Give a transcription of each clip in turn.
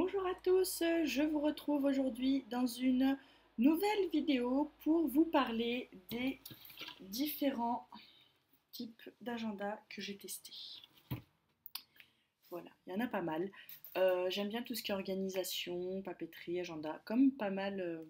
Bonjour à tous, je vous retrouve aujourd'hui dans une nouvelle vidéo pour vous parler des différents types d'agenda que j'ai testés. Voilà, il y en a pas mal. J'aime bien tout ce qui est organisation, papeterie, agenda, comme pas mal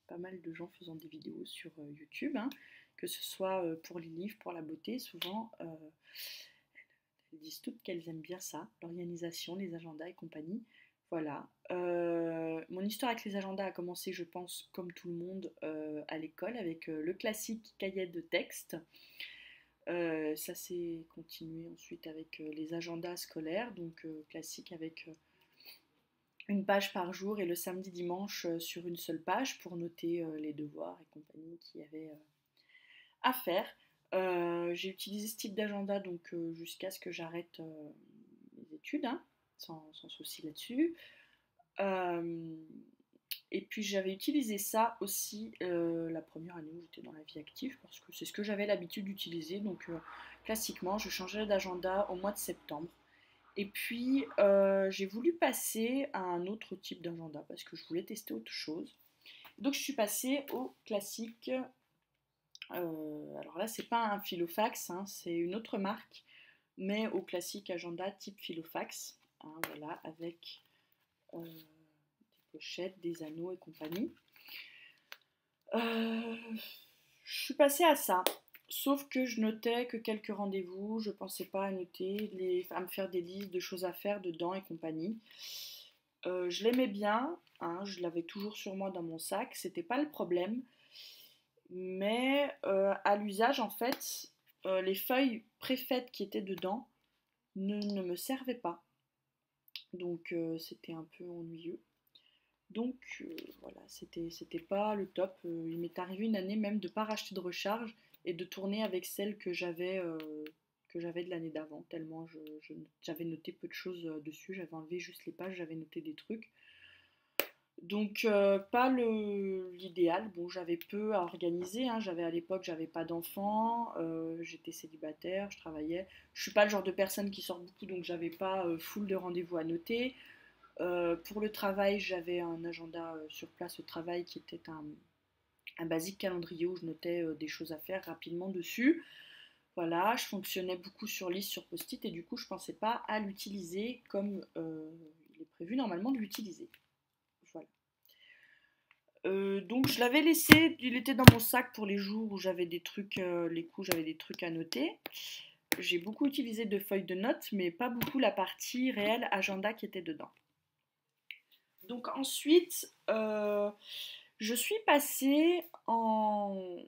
de gens faisant des vidéos sur YouTube, hein, que ce soit pour les livres, pour la beauté, souvent elles disent toutes qu'elles aiment bien ça, l'organisation, les agendas et compagnie. Voilà. Mon histoire avec les agendas a commencé, je pense, comme tout le monde, à l'école, avec le classique cahier de texte. Ça s'est continué ensuite avec les agendas scolaires, donc classique avec une page par jour et le samedi dimanche sur une seule page pour noter les devoirs et compagnie qu'il y avait à faire. J'ai utilisé ce type d'agenda donc jusqu'à ce que j'arrête mes études, hein, sans souci là-dessus. Euh, et puis j'avais utilisé ça aussi la première année où j'étais dans la vie active parce que c'est ce que j'avais l'habitude d'utiliser. Donc classiquement, je changeais d'agenda au mois de septembre. Et puis j'ai voulu passer à un autre type d'agenda parce que je voulais tester autre chose. Donc je suis passée au classique. Alors là, c'est pas un Filofax, hein, c'est une autre marque, mais au classique agenda type Filofax, hein, voilà, avec des pochettes, des anneaux et compagnie. Je suis passée à ça, sauf que je notais que quelques rendez-vous, je pensais pas à noter, à me faire des listes de choses à faire dedans et compagnie. Je l'aimais bien, hein, je l'avais toujours sur moi dans mon sac, c'était pas le problème, mais à l'usage en fait, les feuilles préfaites qui étaient dedans ne me servaient pas, donc c'était un peu ennuyeux. Donc voilà, c'était pas le top. Il m'est arrivé une année même de pas racheter de recharge et de tourner avec celle que j'avais de l'année d'avant, tellement j'avais noté peu de choses dessus, j'avais enlevé juste les pages, j'avais noté des trucs. Donc pas l'idéal. Bon, j'avais peu à organiser, hein. J'avais à l'époque, j'avais pas d'enfants, j'étais célibataire, je travaillais. Je suis pas le genre de personne qui sort beaucoup, donc j'avais pas full de rendez-vous à noter. Pour le travail, j'avais un agenda sur place au travail qui était un basique calendrier où je notais des choses à faire rapidement dessus. Voilà, je fonctionnais beaucoup sur liste, sur post-it et du coup je pensais pas à l'utiliser comme il est prévu normalement de l'utiliser. Voilà. Donc je l'avais laissé, il était dans mon sac pour les jours où j'avais des trucs, les coups j'avais des trucs à noter. J'ai beaucoup utilisé de feuilles de notes, mais pas beaucoup la partie réelle agenda qui était dedans. Donc ensuite, je suis passée en...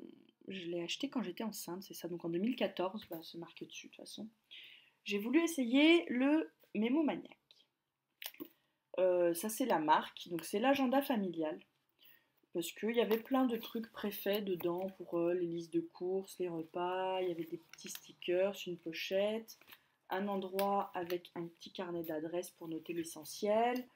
Je l'ai acheté quand j'étais enceinte, c'est ça, donc en 2014, bah, c'est marqué dessus de toute façon. J'ai voulu essayer le Mémo Maniac. Ça c'est la marque, donc c'est l'agenda familial. Parce qu'il y avait plein de trucs préfaits dedans pour les listes de courses, les repas, il y avait des petits stickers, une pochette, un endroit avec un petit carnet d'adresses pour noter l'essentiel.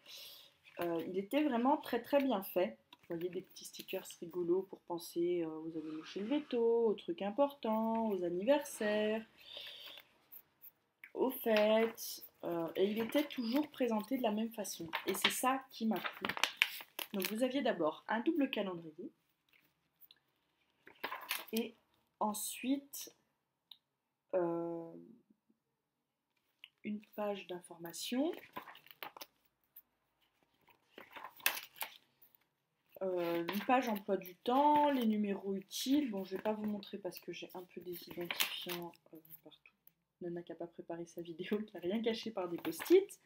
Il était vraiment très très bien fait. Vous voyez des petits stickers rigolos pour penser aux animaux chez le veto, aux trucs importants, aux anniversaires, aux fêtes. Et il était toujours présenté de la même façon. Et c'est ça qui m'a plu. Donc vous aviez d'abord un double calendrier. Et ensuite euh, une page d'information. Une page emploi du temps, les numéros utiles. Bon, je ne vais pas vous montrer parce que j'ai un peu des identifiants partout. Nana qui n'a pas préparé sa vidéo, qui n'a rien caché par des post-it.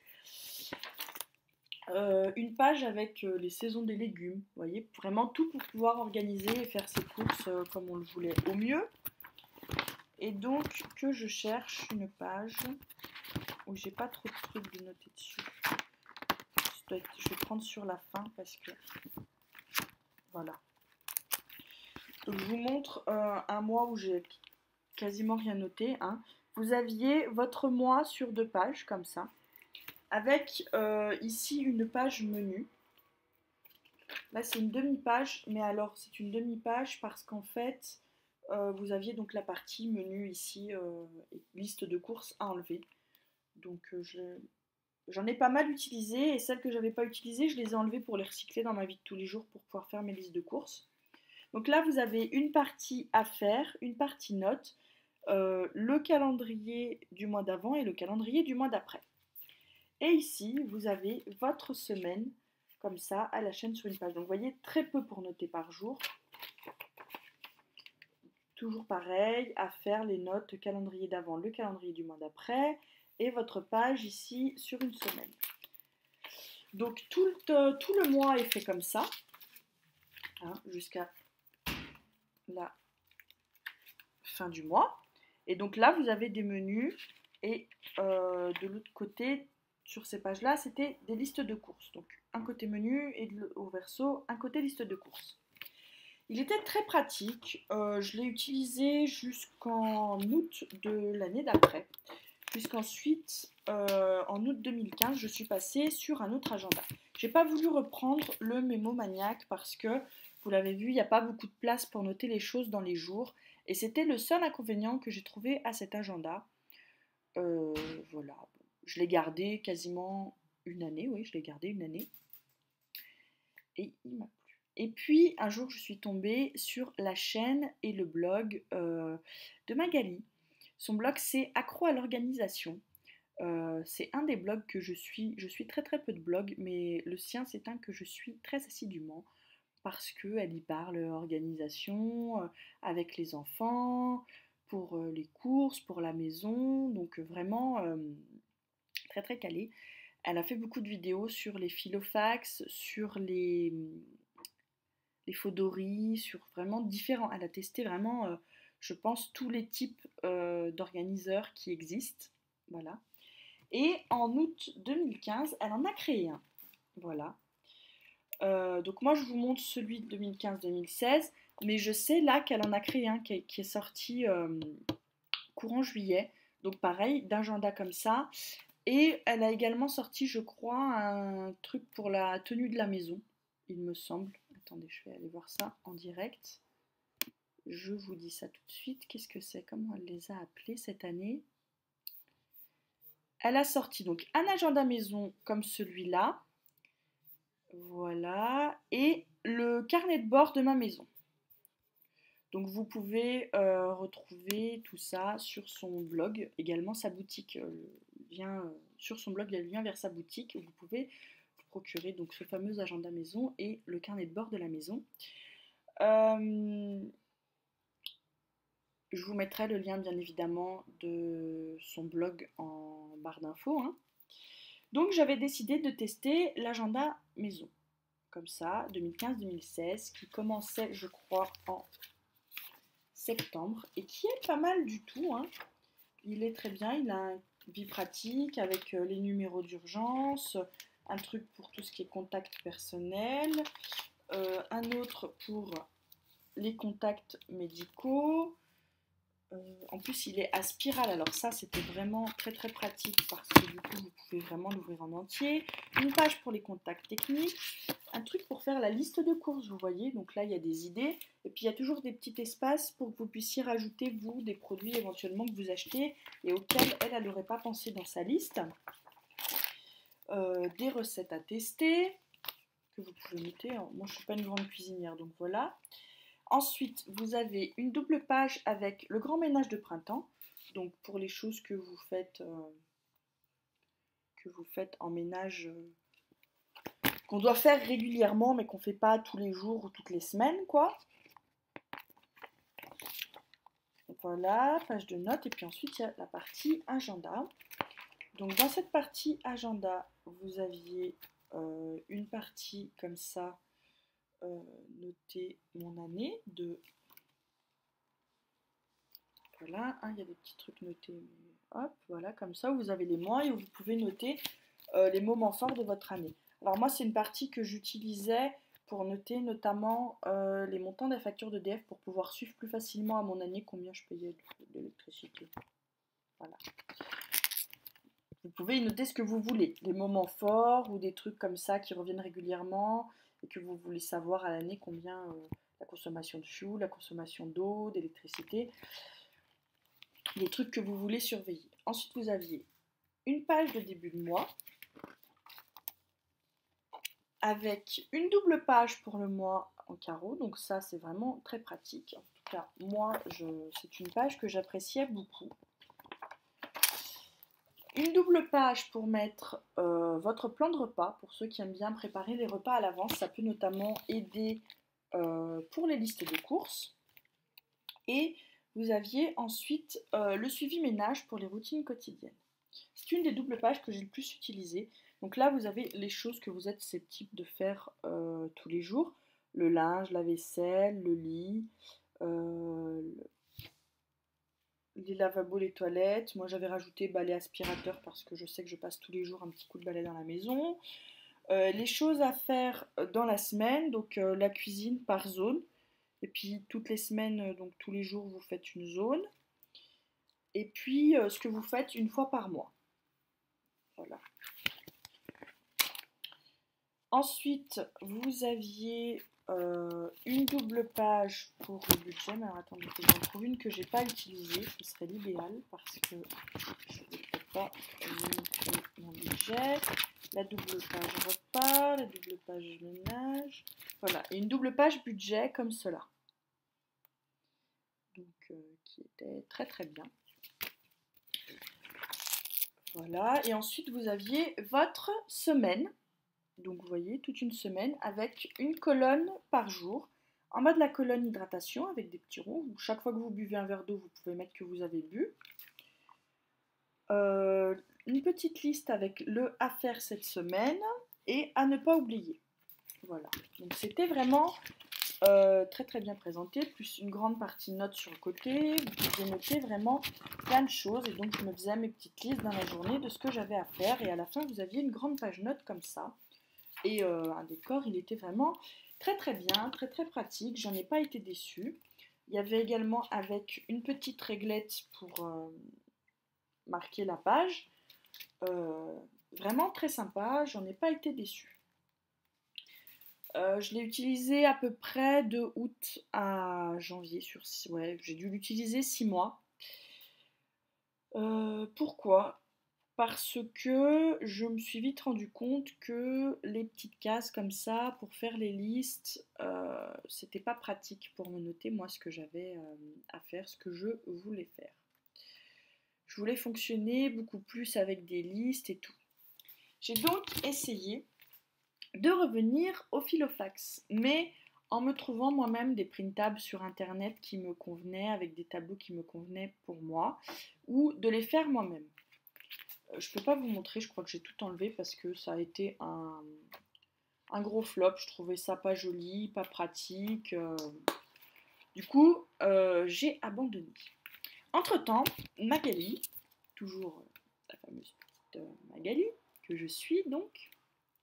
Une page avec les saisons des légumes. Vous voyez, vraiment tout pour pouvoir organiser et faire ses courses comme on le voulait au mieux. Et donc, que je cherche une page où j'ai pas trop de trucs de noter dessus. Je vais prendre sur la fin parce que... Voilà. Donc je vous montre un mois où j'ai quasiment rien noté, hein. Vous aviez votre mois sur 2 pages, comme ça, avec ici une page menu. Là c'est une demi-page, mais alors c'est une demi-page parce qu'en fait, vous aviez donc la partie menu ici, liste de courses à enlever. Donc J'en ai pas mal utilisé et celles que j'avais pas utilisées, je les ai enlevées pour les recycler dans ma vie de tous les jours pour pouvoir faire mes listes de courses. Donc là, vous avez une partie à faire, une partie notes, le calendrier du mois d'avant et le calendrier du mois d'après. Et ici, vous avez votre semaine, comme ça, à la chaîne sur une page. Donc vous voyez, très peu pour noter par jour. Toujours pareil, à faire les notes, le calendrier d'avant, le calendrier du mois d'après, et votre page ici sur une semaine. Donc tout le mois est fait comme ça, hein, jusqu'à la fin du mois. Et donc là, vous avez des menus, et de l'autre côté, sur ces pages-là, c'était des listes de courses. Donc un côté menu et au verso, un côté liste de courses. Il était très pratique, je l'ai utilisé jusqu'en août de l'année d'après, puisqu'ensuite, en août 2015, je suis passée sur un autre agenda. J'ai pas voulu reprendre le mémo maniaque parce que, vous l'avez vu, il n'y a pas beaucoup de place pour noter les choses dans les jours, et c'était le seul inconvénient que j'ai trouvé à cet agenda. Voilà, je l'ai gardé quasiment une année, oui, je l'ai gardé une année, et il m'a plu. Et puis un jour je suis tombée sur la chaîne et le blog de Magali. Son blog c'est Accro à l'organisation. C'est un des blogs que je suis très très peu de blogs, mais le sien c'est un que je suis très assidûment parce qu'elle y parle organisation avec les enfants, pour les courses, pour la maison, donc vraiment très très calée. Elle a fait beaucoup de vidéos sur les filofax, sur les Fodori, sur vraiment différents. Elle a testé vraiment, je pense, tous les types d'organiseurs qui existent. Voilà. Et en août 2015, elle en a créé un. Voilà. Donc moi, je vous montre celui de 2015-2016, mais je sais là qu'elle en a créé un qui est sorti courant juillet. Donc pareil, d'agenda comme ça. Et elle a également sorti, je crois, un truc pour la tenue de la maison, il me semble. Attendez, je vais aller voir ça en direct. Je vous dis ça tout de suite. Qu'est-ce que c'est? Comment elle les a appelés cette année? Elle a sorti donc un agenda maison comme celui-là. Voilà. Et le carnet de bord de ma maison. Donc vous pouvez retrouver tout ça sur son blog, également sa boutique vient sur son blog, il y a le lien vers sa boutique où vous pouvez vous procurer donc ce fameux agenda maison et le carnet de bord de la maison. Je vous mettrai le lien bien évidemment de son blog en barre d'infos, hein. Donc j'avais décidé de tester l'agenda maison, comme ça, 2015-2016, qui commençait je crois en septembre et qui est pas mal du tout, hein. Il est très bien, il a une vie pratique avec les numéros d'urgence, un truc pour tout ce qui est contact personnel, un autre pour les contacts médicaux. En plus, il est à spirale, alors ça c'était vraiment très très pratique parce que du coup vous pouvez vraiment l'ouvrir en entier. Une page pour les contacts techniques, un truc pour faire la liste de courses, vous voyez, donc là il y a des idées, et puis il y a toujours des petits espaces pour que vous puissiez rajouter vous des produits éventuellement que vous achetez et auxquels elle n'aurait pas pensé dans sa liste. Des recettes à tester, que vous pouvez noter, moi je ne suis pas une grande cuisinière donc voilà. Ensuite, vous avez une double page avec le grand ménage de printemps, donc pour les choses que vous faites en ménage, qu'on doit faire régulièrement, mais qu'on ne fait pas tous les jours ou toutes les semaines, quoi. Voilà, page de notes, et puis ensuite il y a la partie agenda. Donc dans cette partie agenda, vous aviez une partie comme ça, noter mon année de... Voilà, hein, il y a des petits trucs notés, mais hop, voilà, comme ça, vous avez les mois et vous pouvez noter les moments forts de votre année. Alors moi, c'est une partie que j'utilisais pour noter notamment les montants des factures d'EDF pour pouvoir suivre plus facilement à mon année combien je payais d'électricité. Voilà. Vous pouvez y noter ce que vous voulez, des moments forts ou des trucs comme ça qui reviennent régulièrement et que vous voulez savoir à l'année combien la consommation de fuel, la consommation d'eau, d'électricité, des trucs que vous voulez surveiller. Ensuite, vous aviez une page de début de mois avec une double page pour le mois en carreau, donc ça c'est vraiment très pratique. En tout cas, moi, c'est une page que j'appréciais beaucoup. Une double page pour mettre votre plan de repas, pour ceux qui aiment bien préparer les repas à l'avance, ça peut notamment aider pour les listes de courses. Et vous aviez ensuite le suivi ménage pour les routines quotidiennes. C'est une des doubles pages que j'ai le plus utilisées. Donc là, vous avez les choses que vous êtes susceptible de faire tous les jours. Le linge, la vaisselle, le lit, les lavabos, les toilettes. Moi, j'avais rajouté balai aspirateur parce que je sais que je passe tous les jours un petit coup de balai dans la maison. Les choses à faire dans la semaine, donc la cuisine par zone. Et puis toutes les semaines, donc tous les jours, vous faites une zone. Et puis ce que vous faites une fois par mois. Voilà. Ensuite, vous aviez une double page pour le budget. Mais alors attendez, j'en trouve une que j'ai pas utilisée. Ce serait l'idéal parce que je ne peux pas montrer mon budget. La double page repas, la double page ménage. Voilà, et une double page budget comme cela. Donc, qui était très très bien. Voilà, et ensuite vous aviez votre semaine. Donc vous voyez, toute une semaine avec une colonne par jour. En bas de la colonne hydratation avec des petits ronds. Où chaque fois que vous buvez un verre d'eau, vous pouvez mettre que vous avez bu. Une petite liste avec le à faire cette semaine et à ne pas oublier. Voilà, donc c'était vraiment très très bien présenté, plus une grande partie notes sur le côté. Vous pouvez noter vraiment plein de choses et donc je me faisais mes petites listes dans la journée de ce que j'avais à faire et à la fin vous aviez une grande page notes comme ça et un décor, il était vraiment très très bien, très très pratique, j'en ai pas été déçue. Il y avait également avec une petite réglette pour marquer la page, vraiment très sympa, j'en ai pas été déçue. Je l'ai utilisé à peu près de août à janvier. Ouais, j'ai dû l'utiliser 6 mois. Pourquoi? Parce que je me suis vite rendu compte que les petites cases comme ça pour faire les listes, c'était pas pratique pour me noter moi ce que j'avais à faire, ce que je voulais faire. Je voulais fonctionner beaucoup plus avec des listes et tout. J'ai donc essayé de revenir au filofax, mais en me trouvant moi-même des printables sur internet qui me convenaient, avec des tableaux qui me convenaient pour moi, ou de les faire moi-même. Je peux pas vous montrer, je crois que j'ai tout enlevé parce que ça a été un gros flop, je trouvais ça pas joli, pas pratique. Du coup, j'ai abandonné. Entre-temps, Magali, toujours la fameuse petite Magali, que je suis donc,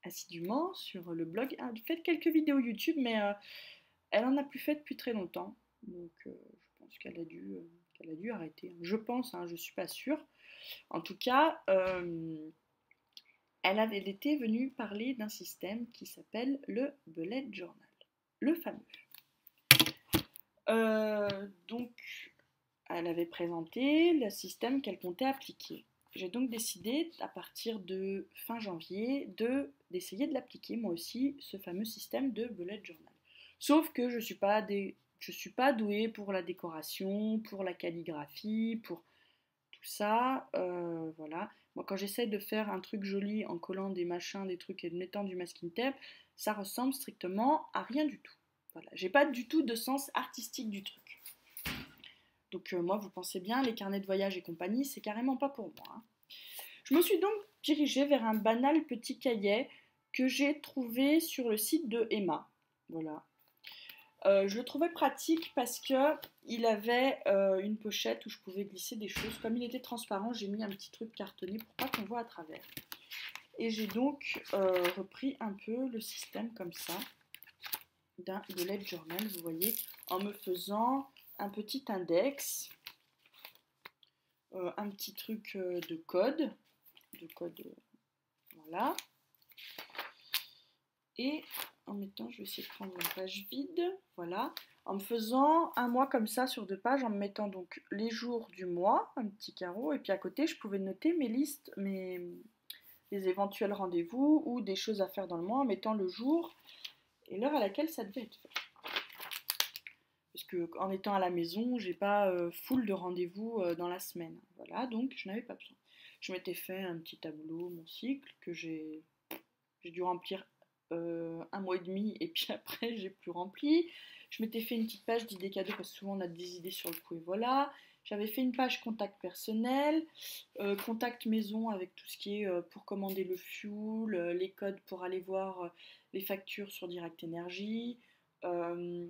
assidûment sur le blog. Elle a fait quelques vidéos YouTube, mais elle en a plus fait depuis très longtemps. Donc je pense qu'elle a dû arrêter. Je pense, hein, je suis pas sûre. En tout cas, elle était venue parler d'un système qui s'appelle le Bullet Journal, le fameux. Donc, elle avait présenté le système qu'elle comptait appliquer. J'ai donc décidé, à partir de fin janvier, d'essayer de l'appliquer moi aussi, ce fameux système de bullet journal. Sauf que je ne suis pas douée pour la décoration, pour la calligraphie, pour tout ça. Voilà. Moi, quand j'essaie de faire un truc joli en collant des machins, des trucs et de mettant du masking tape, ça ressemble strictement à rien du tout. Voilà. J'ai pas du tout de sens artistique du truc. Donc moi, vous pensez bien, les carnets de voyage et compagnie, c'est carrément pas pour moi. Hein. Je me suis donc dirigée vers un banal petit cahier que j'ai trouvé sur le site de Emma. Voilà. Je le trouvais pratique parce que il avait une pochette où je pouvais glisser des choses. Comme il était transparent, j'ai mis un petit truc cartonné pour pas qu'on voit à travers. Et j'ai donc repris un peu le système comme ça d'un bullet journal, vous voyez, en me faisant un petit index, un petit truc de code, voilà, et en mettant, je vais essayer de prendre une page vide, voilà, en me faisant un mois comme ça sur 2 pages, en me mettant donc les jours du mois, un petit carreau, et puis à côté je pouvais noter mes listes, mes les éventuels rendez-vous ou des choses à faire dans le mois en mettant le jour et l'heure à laquelle ça devait être fait. Parce que en étant à la maison, j'ai pas full de rendez-vous dans la semaine. Voilà, donc je n'avais pas besoin. Je m'étais fait un petit tableau, mon cycle, que j'ai dû remplir un mois et demi et puis après j'ai plus rempli. Je m'étais fait une petite page d'idées cadeaux parce que souvent on a des idées sur le coup et voilà. J'avais fait une page contact personnel, contact maison avec tout ce qui est pour commander le fuel, les codes pour aller voir les factures sur Direct Energy, euh,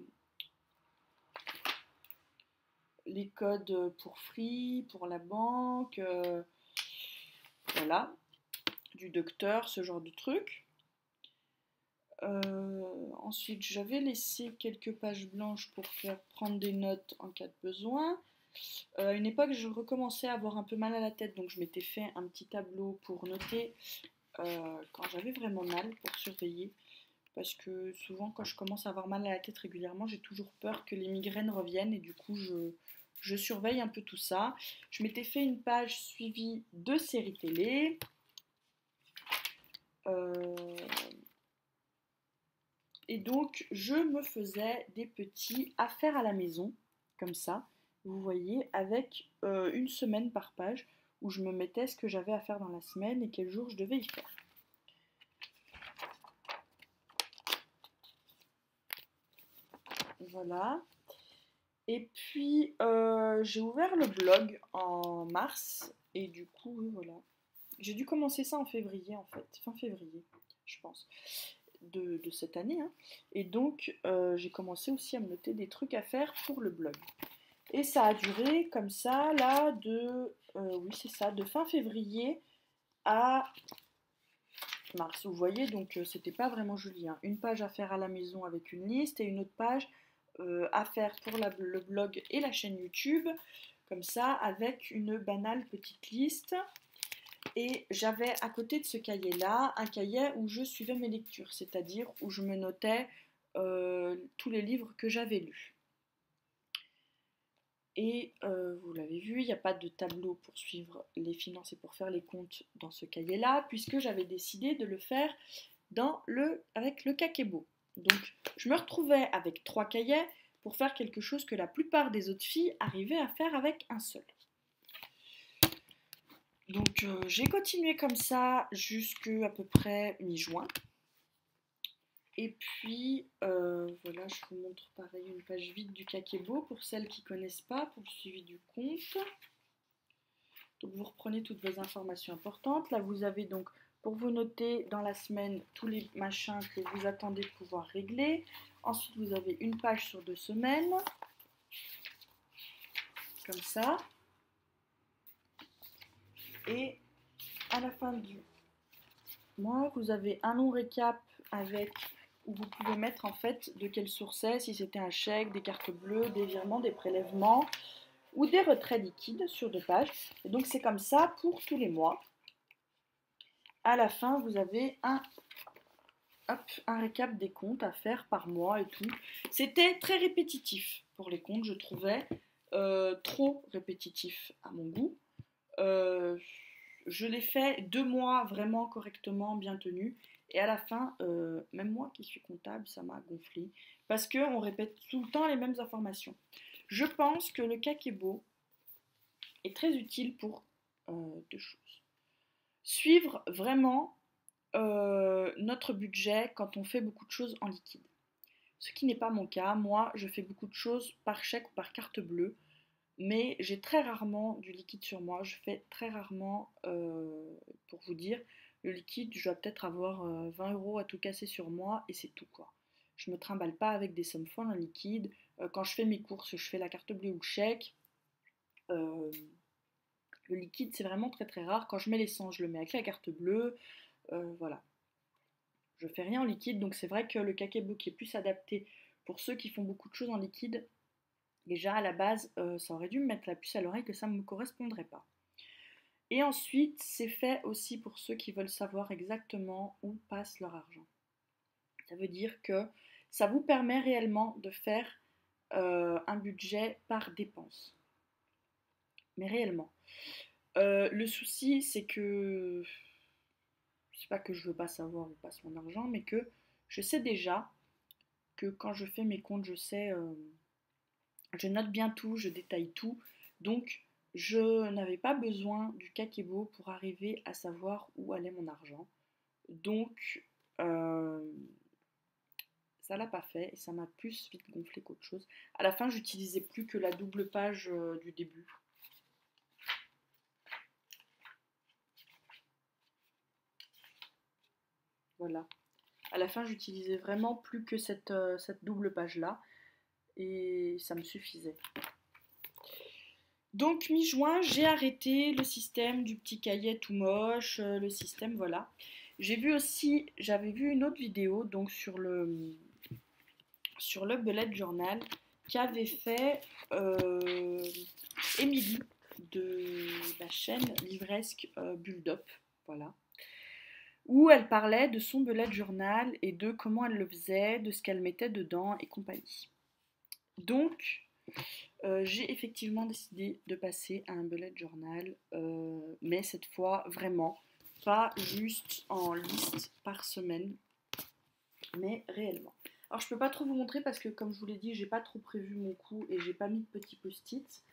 les codes pour Free, pour la banque, voilà, du docteur, ce genre de trucs. Ensuite, j'avais laissé quelques pages blanches pour faire prendre des notes en cas de besoin. À une époque, je recommençais à avoir un peu mal à la tête, donc je m'étais fait un petit tableau pour noter quand j'avais vraiment mal, pour surveiller. Parce que souvent, quand je commence à avoir mal à la tête régulièrement, j'ai toujours peur que les migraines reviennent et du coup, je surveille un peu tout ça. Je m'étais fait une page suivie de séries télé. Euh, Et donc, je me faisais des petits affaires à la maison, comme ça, vous voyez, avec une semaine par page, où je me mettais ce que j'avais à faire dans la semaine et quel jour je devais y faire. Voilà. Et puis, j'ai ouvert le blog en mars, et du coup, voilà. J'ai dû commencer ça en février, en fait, fin février, je pense, de cette année, hein. Et donc, j'ai commencé aussi à me noter des trucs à faire pour le blog. Et ça a duré comme ça, là, oui, c'est ça, de fin février à mars. Vous voyez, donc c'était pas vraiment joli, hein. Une page à faire à la maison avec une liste et une autre page à faire pour le blog et la chaîne YouTube, comme ça, avec une banale petite liste. Et j'avais à côté de ce cahier-là un cahier où je suivais mes lectures, c'est-à-dire où je me notais tous les livres que j'avais lus. Et vous l'avez vu, il n'y a pas de tableau pour suivre les finances et pour faire les comptes dans ce cahier-là, puisque j'avais décidé de le faire avec le Kakebo. Donc je me retrouvais avec 3 cahiers pour faire quelque chose que la plupart des autres filles arrivaient à faire avec un seul. Donc j'ai continué comme ça jusqu'à peu près mi-juin. Et puis voilà, je vous montre pareil une page vide du Kakebo pour celles qui ne connaissent pas, pour le suivi du compte. Donc vous reprenez toutes vos informations importantes. Là vous avez donc pour vous noter dans la semaine tous les machins que vous attendez de pouvoir régler. Ensuite vous avez une page sur 2 semaines, comme ça. Et à la fin du mois, vous avez un long récap avec où vous pouvez mettre en fait de quelle source c'est, si c'était un chèque, des cartes bleues, des virements, des prélèvements ou des retraits liquides sur 2 pages. Et donc c'est comme ça pour tous les mois. À la fin, vous avez un récap des comptes à faire par mois et tout. C'était très répétitif pour les comptes, je trouvais. Trop répétitif à mon goût. Je l'ai fait 2 mois vraiment correctement, bien tenu. Et à la fin, même moi qui suis comptable, ça m'a gonflé. Parce qu'on répète tout le temps les mêmes informations. Je pense que le Kakebo est très utile pour 2 choses. Suivre vraiment notre budget quand on fait beaucoup de choses en liquide. Ce qui n'est pas mon cas. Moi, je fais beaucoup de choses par chèque ou par carte bleue. Mais j'ai très rarement du liquide sur moi. Je fais très rarement, pour vous dire, le liquide, je dois peut-être avoir 20 € à tout casser sur moi et c'est tout quoi. Je me trimballe pas avec des sommes folles en liquide. Quand je fais mes courses, je fais la carte bleue ou le chèque. Euh, le liquide, c'est vraiment très très rare. Quand je mets l'essence, je le mets avec la carte bleue. Voilà. Je fais rien en liquide, donc c'est vrai que le Kakebo qui est plus adapté pour ceux qui font beaucoup de choses en liquide, déjà à la base, ça aurait dû me mettre la puce à l'oreille que ça ne me correspondrait pas. Et ensuite, c'est fait aussi pour ceux qui veulent savoir exactement où passe leur argent. Ça veut dire que ça vous permet réellement de faire un budget par dépense. Mais réellement. Le souci, c'est que C'est pas que je veux pas savoir où passe mon argent, mais que je sais déjà que quand je fais mes comptes, je note bien tout, je détaille tout. Donc, je n'avais pas besoin du kakebo pour arriver à savoir où allait mon argent. Donc, euh, ça l'a pas fait et ça m'a plus vite gonflé qu'autre chose. À la fin, j'utilisais plus que la double page du début. Voilà. À la fin, j'utilisais vraiment plus que cette double page-là et ça me suffisait. Donc mi-juin, j'ai arrêté le système du petit cahier tout moche, le système, voilà. J'avais vu une autre vidéo donc sur le bullet journal qu'avait fait Émilie de la chaîne livresque Bulldop, voilà, où elle parlait de son bullet journal et de comment elle le faisait, de ce qu'elle mettait dedans et compagnie. Donc, j'ai effectivement décidé de passer à un bullet journal, mais cette fois vraiment, pas juste en liste par semaine, mais réellement. Alors je peux pas trop vous montrer parce que comme je vous l'ai dit, j'ai pas trop prévu mon coup et j'ai pas mis de petits post-it.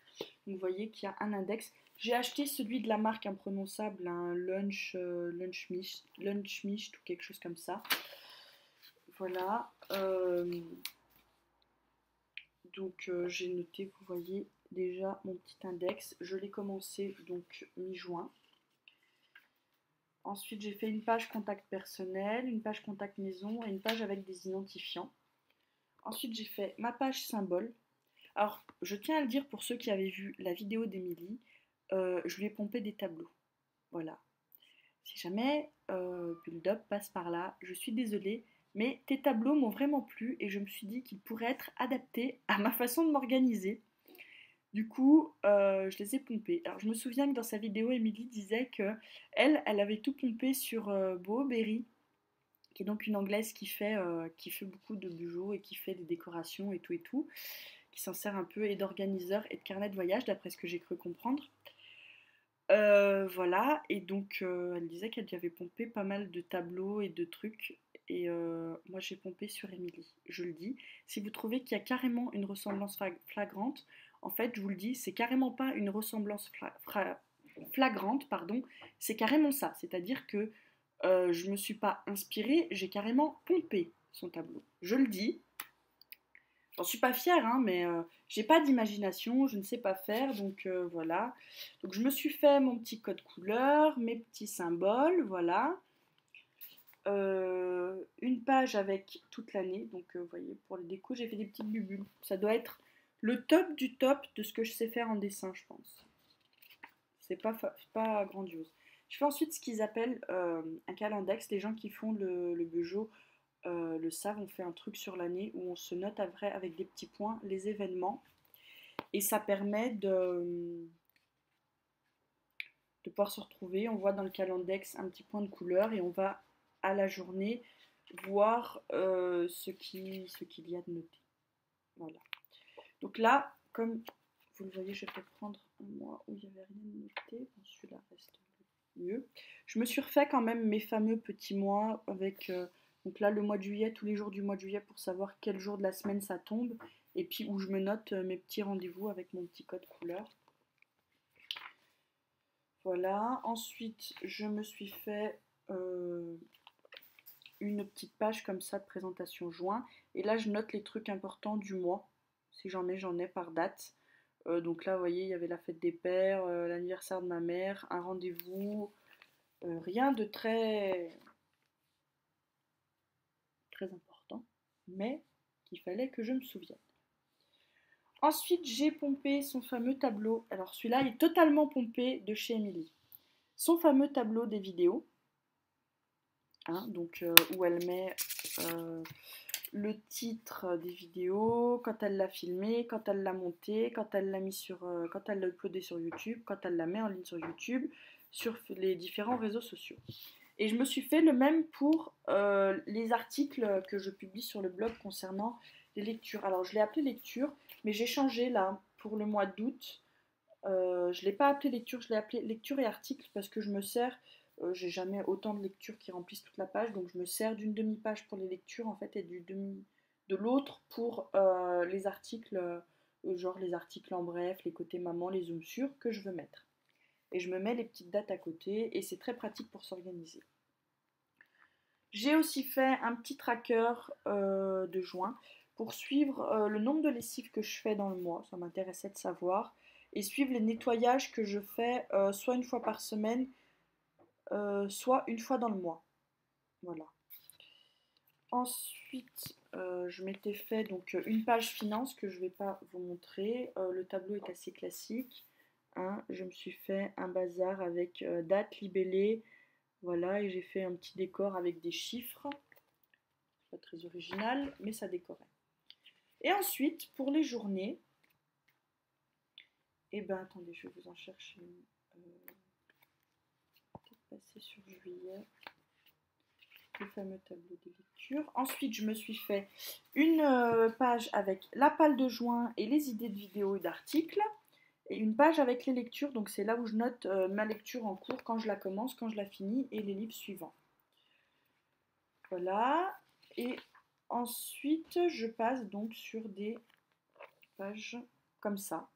Donc vous voyez qu'il y a un index. J'ai acheté celui de la marque imprononçable, un Lunchmist ou quelque chose comme ça. Voilà. Donc j'ai noté, vous voyez déjà mon petit index. Je l'ai commencé donc mi-juin. Ensuite j'ai fait une page contact personnel, une page contact maison et une page avec des identifiants. Ensuite j'ai fait ma page symbole. Alors je tiens à le dire pour ceux qui avaient vu la vidéo d'Emilie, je lui ai pompé des tableaux. Voilà. Si jamais Bulldop passe par là, je suis désolée, mais tes tableaux m'ont vraiment plu et je me suis dit qu'ils pourraient être adaptés à ma façon de m'organiser. Du coup, je les ai pompés. Alors, je me souviens que dans sa vidéo, Émilie disait que elle avait tout pompé sur Boberry, qui est donc une anglaise qui fait beaucoup de bijoux et qui fait des décorations et tout, qui s'en sert un peu et d'organiseur et de carnet de voyage, d'après ce que j'ai cru comprendre. Voilà, et donc elle disait qu'elle y avait pompé pas mal de tableaux et de trucs, et moi j'ai pompé sur Émilie, je le dis. Si vous trouvez qu'il y a carrément une ressemblance flagrante, en fait, je vous le dis, c'est carrément pas une ressemblance flagrante, pardon, c'est carrément ça, c'est-à-dire que je me suis pas inspirée, j'ai carrément pompé son tableau, je le dis. J'en suis pas fière, hein, mais j'ai pas d'imagination, je ne sais pas faire, donc voilà. Donc je me suis fait mon petit code couleur, mes petits symboles, voilà. Une page avec toute l'année, donc vous voyez, pour les décos, j'ai fait des petites bubules. Ça doit être le top du top de ce que je sais faire en dessin, je pense. C'est pas grandiose. Je fais ensuite ce qu'ils appellent un calendex. Les gens qui font le Bujo le savent, on fait un truc sur l'année où on se note avec des petits points les événements et ça permet de pouvoir se retrouver. On voit dans le calendex un petit point de couleur et on va à la journée voir ce qu'il y a de noté. Voilà. Donc là, comme vous le voyez, je vais prendre un mois où il n'y avait rien de noté. Bon, celui-là reste mieux. Je me suis refait quand même mes fameux petits mois avec... donc là, le mois de juillet, tous les jours du mois de juillet pour savoir quel jour de la semaine ça tombe. Et puis où je me note mes petits rendez-vous avec mon petit code couleur. Voilà. Ensuite, je me suis fait une petite page comme ça de présentation juin. Et là, je note les trucs importants du mois. Si j'en ai par date. Donc là, vous voyez, il y avait la fête des pères, l'anniversaire de ma mère, un rendez-vous. Rien de très important, mais qu'il fallait que je me souvienne. Ensuite, j'ai pompé son fameux tableau. Alors celui-là, il est totalement pompé de chez Émilie. Son fameux tableau des vidéos, hein, donc où elle met le titre des vidéos, quand elle l'a filmé, quand elle l'a monté, quand elle l'a quand elle l'a uploadé sur YouTube, quand elle la met en ligne sur YouTube, sur les différents réseaux sociaux. Et je me suis fait le même pour les articles que je publie sur le blog concernant les lectures. Alors je l'ai appelé lecture, mais j'ai changé là pour le mois d'août. Je ne l'ai pas appelé lecture, je l'ai appelé lecture et articles parce que je me sers J'ai jamais autant de lectures qui remplissent toute la page, donc je me sers d'une demi-page pour les lectures en fait et de l'autre pour les articles, genre les articles en bref, les côtés maman, les zooms sur que je veux mettre. Et je me mets les petites dates à côté et c'est très pratique pour s'organiser. J'ai aussi fait un petit tracker de juin pour suivre le nombre de lessives que je fais dans le mois, ça m'intéressait de savoir, et suivre les nettoyages que je fais soit une fois par semaine, soit une fois dans le mois. Voilà. Ensuite, je m'étais fait donc une page finance que je ne vais pas vous montrer. Le tableau est assez classique. Hein. Je me suis fait un bazar avec date, libellé, voilà, et j'ai fait un petit décor avec des chiffres. Pas très original, mais ça décorait. Et ensuite, pour les journées, et ben attendez, je vais vous en chercher une. Peut-être passer sur juillet. Le fameux tableau des lectures. Ensuite, je me suis fait une page avec la palle de juin et les idées de vidéos et d'articles. Et une page avec les lectures, donc c'est là où je note ma lecture en cours, quand je la commence, quand je la finis, et les livres suivants. Voilà. Et ensuite, je passe donc sur des pages comme ça,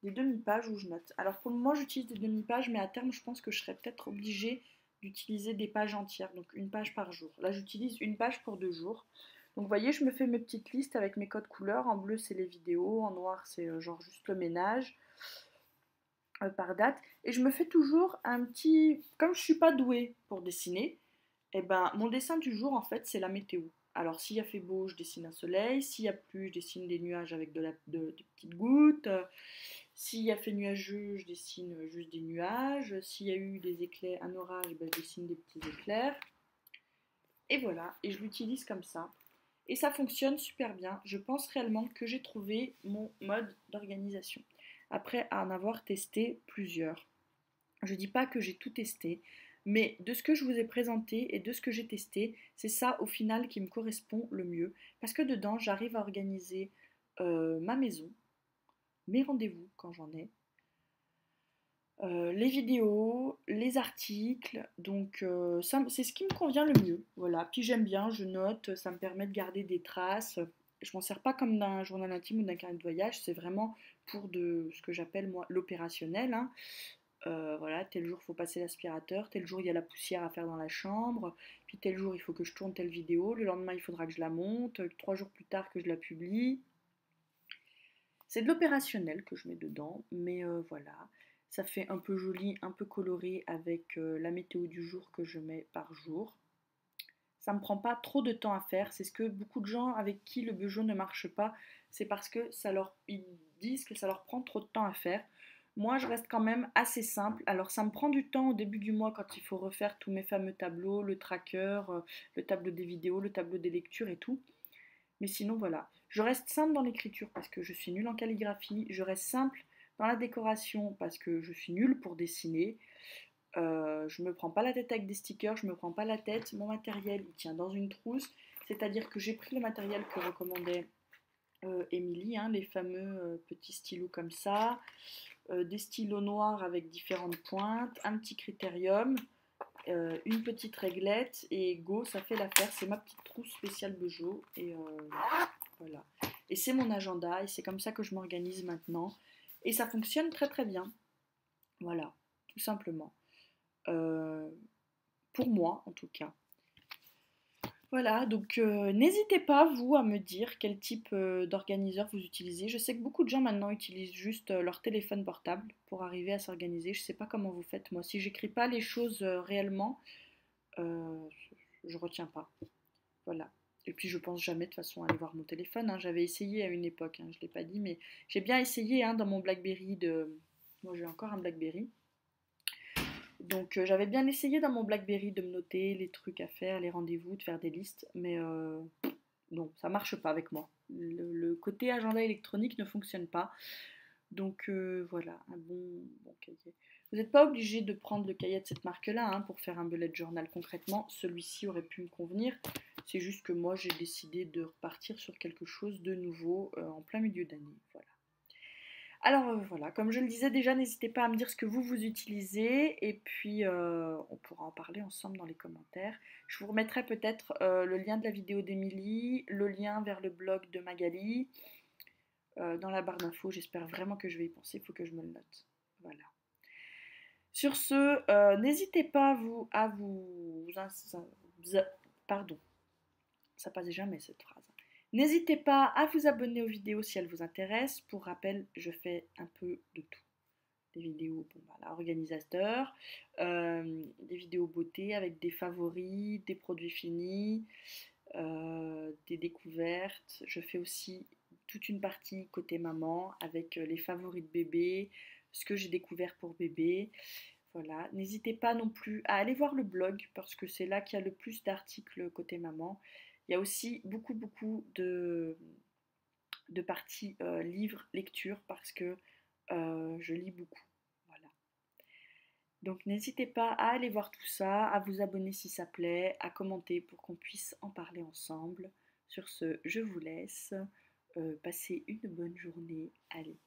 des demi-pages où je note. Alors pour le moment, j'utilise des demi-pages, mais à terme, je pense que je serai peut-être obligée d'utiliser des pages entières, donc une page par jour. Là, j'utilise une page pour 2 jours. Donc vous voyez, je me fais mes petites listes avec mes codes couleurs. En bleu, c'est les vidéos, en noir, c'est genre juste le ménage par date. Et je me fais toujours un petit... Comme je suis pas douée pour dessiner, eh ben, mon dessin du jour, en fait, c'est la météo. Alors, s'il y a fait beau, je dessine un soleil. S'il y a plu, je dessine des nuages avec des petites gouttes. S'il y a fait nuageux, je dessine juste des nuages. S'il y a eu des éclairs, un orage, ben, je dessine des petits éclairs. Et voilà, et je l'utilise comme ça. Et ça fonctionne super bien. Je pense réellement que j'ai trouvé mon mode d'organisation. Après en avoir testé plusieurs. Je ne dis pas que j'ai tout testé, mais de ce que je vous ai présenté et de ce que j'ai testé, c'est ça au final qui me correspond le mieux. Parce que dedans, j'arrive à organiser ma maison, mes rendez-vous quand j'en ai, les vidéos, les articles, donc c'est ce qui me convient le mieux. Voilà. Puis j'aime bien, je note, ça me permet de garder des traces. Je m'en sers pas comme d'un journal intime ou d'un carnet de voyage, c'est vraiment pour de ce que j'appelle moi l'opérationnel. Hein. Voilà, tel jour il faut passer l'aspirateur, tel jour il y a la poussière à faire dans la chambre, puis tel jour il faut que je tourne telle vidéo, le lendemain il faudra que je la monte, 3 jours plus tard que je la publie. C'est de l'opérationnel que je mets dedans, mais voilà, ça fait un peu joli, un peu coloré avec la météo du jour que je mets par jour. Ça me prend pas trop de temps à faire, c'est ce que beaucoup de gens avec qui le Bujo ne marche pas, c'est parce que ils disent que ça leur prend trop de temps à faire. Moi, je reste quand même assez simple. Alors, ça me prend du temps au début du mois quand il faut refaire tous mes fameux tableaux, le tracker, le tableau des vidéos, le tableau des lectures et tout. Mais sinon, voilà. Je reste simple dans l'écriture parce que je suis nulle en calligraphie. Je reste simple dans la décoration parce que je suis nulle pour dessiner. Je me prends pas la tête avec des stickers, je me prends pas la tête. Mon matériel, il tient dans une trousse. C'est-à-dire que j'ai pris le matériel que recommandait Émilie, hein, les fameux petits stylos comme ça, des stylos noirs avec différentes pointes, un petit critérium, une petite réglette et go, ça fait l'affaire. C'est ma petite trousse spéciale Bujo et voilà. Et c'est mon agenda et c'est comme ça que je m'organise maintenant. Et ça fonctionne très très bien. Voilà, tout simplement. Pour moi en tout cas. Voilà, donc n'hésitez pas, vous, à me dire quel type d'organiseur vous utilisez. Je sais que beaucoup de gens maintenant utilisent juste leur téléphone portable pour arriver à s'organiser. Je ne sais pas comment vous faites. Moi, si j'écris pas les choses réellement, euh, je retiens pas. Voilà. Et puis je pense jamais de toute façon à aller voir mon téléphone. Hein. J'avais essayé à une époque, hein, je ne l'ai pas dit, mais j'ai bien essayé hein, dans mon BlackBerry de... Moi j'ai encore un BlackBerry. Donc j'avais bien essayé dans mon BlackBerry de me noter les trucs à faire, les rendez-vous, de faire des listes, mais non, ça marche pas avec moi. Le côté agenda électronique ne fonctionne pas. Donc voilà, un bon cahier. Vous n'êtes pas obligé de prendre le cahier de cette marque-là hein, pour faire un bullet journal concrètement. Celui-ci aurait pu me convenir. C'est juste que moi j'ai décidé de repartir sur quelque chose de nouveau en plein milieu d'année. Voilà. Alors voilà, comme je le disais déjà, n'hésitez pas à me dire ce que vous utilisez et puis on pourra en parler ensemble dans les commentaires. Je vous remettrai peut-être le lien de la vidéo d'Emilie, le lien vers le blog de Magali dans la barre d'infos. J'espère vraiment que je vais y penser, il faut que je me le note. Voilà. Sur ce, n'hésitez pas pardon, ça passe jamais cette phrase. N'hésitez pas à vous abonner aux vidéos si elles vous intéressent. Pour rappel, je fais un peu de tout. Des vidéos, bon, voilà, organisateurs, des vidéos beauté avec des favoris, des produits finis, des découvertes. Je fais aussi toute une partie côté maman avec les favoris de bébé, ce que j'ai découvert pour bébé. Voilà, n'hésitez pas non plus à aller voir le blog parce que c'est là qu'il y a le plus d'articles côté maman. Il y a aussi beaucoup de parties livres, lecture parce que je lis beaucoup. Voilà. Donc n'hésitez pas à aller voir tout ça, à vous abonner si ça plaît, à commenter pour qu'on puisse en parler ensemble. Sur ce, je vous laisse. Passez une bonne journée. Allez,